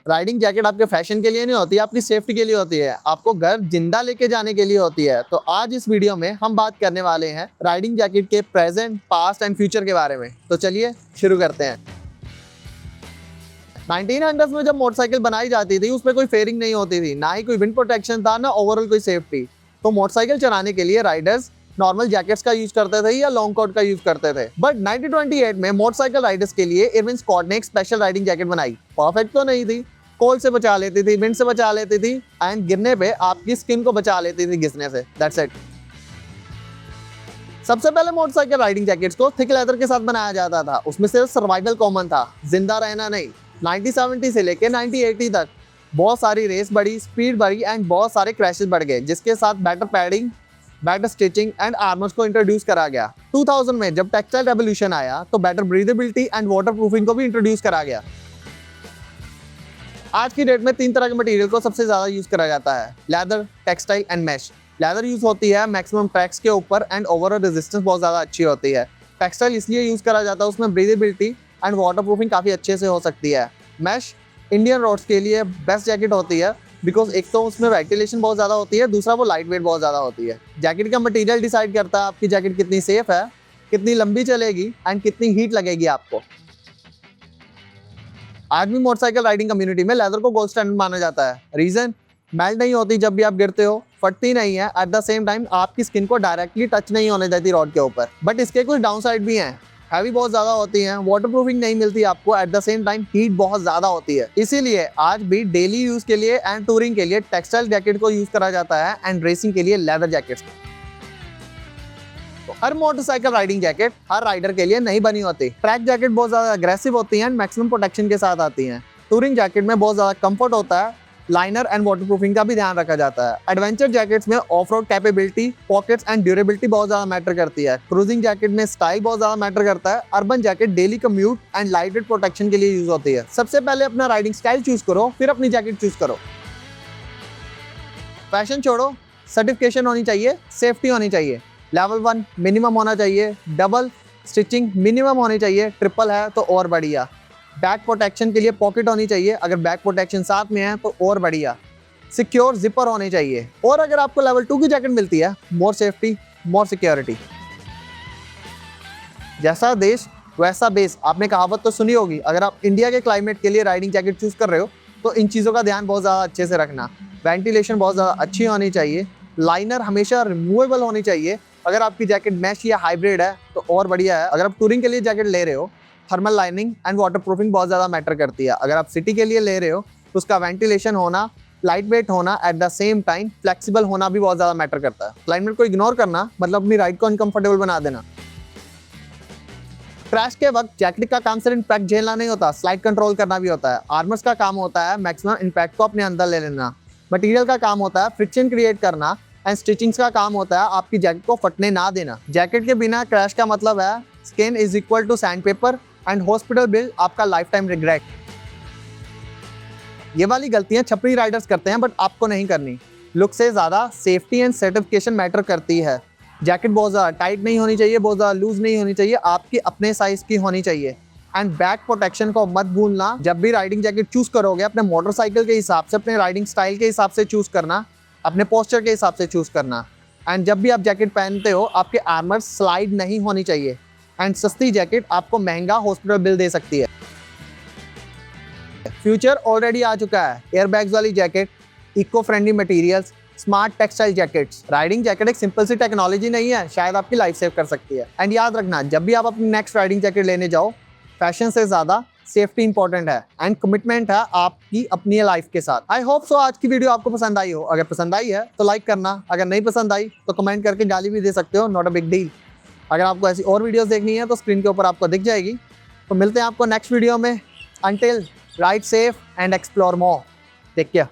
Riding jacket आपके fashion के लिए नहीं होती है, आपकी सेफ्टी के लिए होती है, आपको घर जिंदा लेके जाने के लिए होती है। तो आज इस वीडियो में हम बात करने वाले हैं राइडिंग जैकेट के प्रेजेंट, पास्ट एंड फ्यूचर के बारे में। तो चलिए शुरू करते हैं। 1900s में जब मोटरसाइकिल बनाई जाती थी उसमें कोई फेयरिंग नहीं होती थी, ना ही कोई विंड प्रोटेक्शन था, ना ओवरऑल कोई सेफ्टी। तो मोटरसाइकिल चलाने के लिए राइडर्स नॉर्मल जैकेट्स का यूज करते थे या लॉन्ग कोट का यूज करते थे। बट 1928 में मोटरसाइकिल राइडर्स के लिए इरविन स्कॉट ने एक स्पेशल राइडिंग जैकेट बनाई। परफेक्ट तो नहीं थी, कोल्ड से बचा लेती थी, विंड से बचा लेती थी एंड गिरने पे आपकी स्किन को बचा लेती थी घिसने से। That's it. सबसे पहले मोटरसाइकिल राइडिंग जैकेट्स को थिक लेदर के साथ बनाया जाता था, उसमें सिर्फ सर्वाइवल कॉमन था, जिंदा रहना नहीं। 1970 से लेके 1980 तक बहुत सारी रेस बढ़ी, स्पीड बढ़ी एंड बहुत सारे क्रैशेस बढ़ गए, जिसके साथ better padding, better stitching and armours को इंट्रोड्यूस करा गया। 2000 में जब टेक्सटाइल रेवोल्यूशन आया तो better breathability and water proofing को भी इंट्रोड्यूस करा गया। आज की डेट में 3 तरह के मटेरियल को सबसे ज्यादा यूज करा जाता है, leather, textile and mash. Leather use होती है मैक्सिमम ट्रैक्स के ऊपर एंड ओवरऑल रेजिस्टेंस बहुत ज्यादा अच्छी होती है। टेक्सटाइल इसलिए यूज करा जाता है, उसमें ब्रीदेबिलिटी एंड वाटर प्रूफिंग काफी अच्छे से हो सकती है। मैश इंडियन रोड्स के लिए बेस्ट जैकेट होती है, बिकॉज एक तो उसमें वेंटिलेशन बहुत ज़्यादा होती है, दूसरा वो लाइट वेट बहुत ज़्यादा होती है। जैकेट का मटेरियल डिसाइड करता है आपकी जैकेट कितनी सेफ है, कितनी लंबी चलेगी एंड कितनी हीट लगेगी आपको। आज भी मोटरसाइकिल राइडिंग कम्युनिटी में लेदर को गोल्ड स्टैंडर्ड माना जाता है। रीजन, मेल्ट नहीं होती जब भी आप गिरते हो, फटती नहीं है, एट द सेम टाइम आपकी स्किन को डायरेक्टली टच नहीं होने देती रोड के ऊपर। बट इसके कुछ डाउन साइड भी हैं, हैवी बहुत ज्यादा होती हैं, वाटर प्रूफिंग नहीं मिलती आपको, at the same time heat बहुत ज्यादा होती है। इसीलिए आज भी डेली यूज के लिए एंड टूरिंग के लिए टेक्सटाइल जैकेट को यूज करा जाता है एंड रेसिंग के लिए लेदर जैकेट्स। तो हर मोटरसाइकिल राइडिंग जैकेट हर राइडर के लिए नहीं बनी होती। ट्रैक जैकेट बहुत ज्यादा अग्रेसिव होती हैं एंड मैक्सिमम प्रोटेक्शन के साथ आती हैं। टूरिंग जैकेट में बहुत ज्यादा कंफर्ट होता है, लाइनर एंड वाटर प्रूफिंग का भी ध्यान रखा जाता है। एडवेंचर जैकेट्स में of road capability, pockets and durability बहुत ज्यादा मैटर करती है। क्रूजिंग जैकेट में स्टाइल बहुत ज्यादा मैटर करता है। Urban jacket daily commute and light weight protection के लिए यूज होती है। सबसे पहले अपना राइडिंग स्टाइल चूज करो, फिर अपनी जैकेट चूज करो। फैशन छोड़ो, सर्टिफिकेशन होनी चाहिए, सेफ्टी होनी चाहिए। लेवल 1 मिनिमम होना चाहिए, डबल स्टिचिंग मिनिमम होनी चाहिए, ट्रिपल है तो और बढ़िया। बैक प्रोटेक्शन के लिए पॉकेट होनी चाहिए, अगर बैक प्रोटेक्शन साथ में है तो और बढ़िया। सिक्योर जिपर होनी चाहिए, और अगर आपको लेवल 2 की जैकेट मिलती है, मोर सेफ्टी, मोर सिक्योरिटी। जैसा देश वैसा बेस, आपने कहावत तो सुनी होगी। अगर आप इंडिया के क्लाइमेट के लिए राइडिंग जैकेट चूज कर रहे हो तो इन चीज़ों का ध्यान बहुत ज़्यादा अच्छे से रखना। वेंटिलेशन बहुत ज़्यादा अच्छी होनी चाहिए, लाइनर हमेशा रिमूवेबल होनी चाहिए। अगर आपकी जैकेट मैश या हाइब्रिड है तो और बढ़िया है। अगर आप टूरिंग के लिए जैकेट ले रहे हो, thermal lining and water proofing बहुत ज़्यादा मैटर करती है। अगर आप सिटी के लिए ले रहे हो तो उसका वेंटिलेशन होना, लाइट वेट होना, at the same time flexible होना भी बहुत ज़्यादा मैटर करता है। क्लाइमेट को इग्नोर करना मतलब अपनी राइड को अनकंफर्टेबल बना देना। क्रैश के वक्त जैकेट का काम सिर्फ इम्पैक्ट झेलना नहीं होता, स्लाइड कंट्रोल करना भी होता है। आर्मर्स का काम होता है मैक्सिमम इम्पैक्ट को अपने अंदर ले लेना। मटेरियल का काम होता है फ्रिक्शन क्रिएट करना एंड स्टिचिंग्स का काम होता है आपकी जैकेट को फटने ना देना। जैकेट के बिना क्रैश का मतलब है skin is equal to sandpaper and hospital bill, आपका लाइफ टाइम रिग्रेट। ये वाली गलतियां छपरी राइडर्स करते हैं, बट आपको नहीं करनी। लुक से ज्यादा सेफ्टी एंड सर्टिफिकेशन मैटर करती है। जैकेट बहुत ज्यादा टाइट नहीं होनी चाहिए, बहुत ज्यादा लूज नहीं होनी चाहिए, आपकी अपने साइज की होनी चाहिए। एंड बैक प्रोटेक्शन को मत भूलना। जब भी राइडिंग जैकेट चूज करोगे अपने मोटरसाइकिल के हिसाब से, अपने राइडिंग स्टाइल के हिसाब से चूज करना, अपने पोस्चर के हिसाब से चूज करना। एंड जब भी आप जैकेट पहनते हो आपके आर्मर स्लाइड नहीं होनी चाहिए। एंड सस्ती जैकेट आपको महंगा हॉस्पिटल बिल दे सकती है। फ्यूचर ऑलरेडी आ चुका है, एयरबैग्स वाली jacket, eco friendly materials, smart textile jackets. Riding jacket एक सिंपल सी टेक्नोलॉजी नहीं है, शायद आपकी लाइफ सेव कर सकती है। एंड याद रखना, जब भी आप अपनी नेक्स्ट राइडिंग जैकेट लेने जाओ, फैशन से ज्यादा सेफ्टी इंपॉर्टेंट है एंड कमिटमेंट है आपकी अपनी लाइफ के साथ। आई होप सो आज की वीडियो आपको पसंद आई हो। अगर पसंद आई है तो लाइक करना, अगर नहीं पसंद आई तो कमेंट करके गाली भी दे सकते हो, नॉट अ बिग डील। अगर आपको ऐसी और वीडियोस देखनी है तो स्क्रीन के ऊपर आपको दिख जाएगी। तो मिलते हैं आपको नेक्स्ट वीडियो में। Until ride safe and explore more. Take care.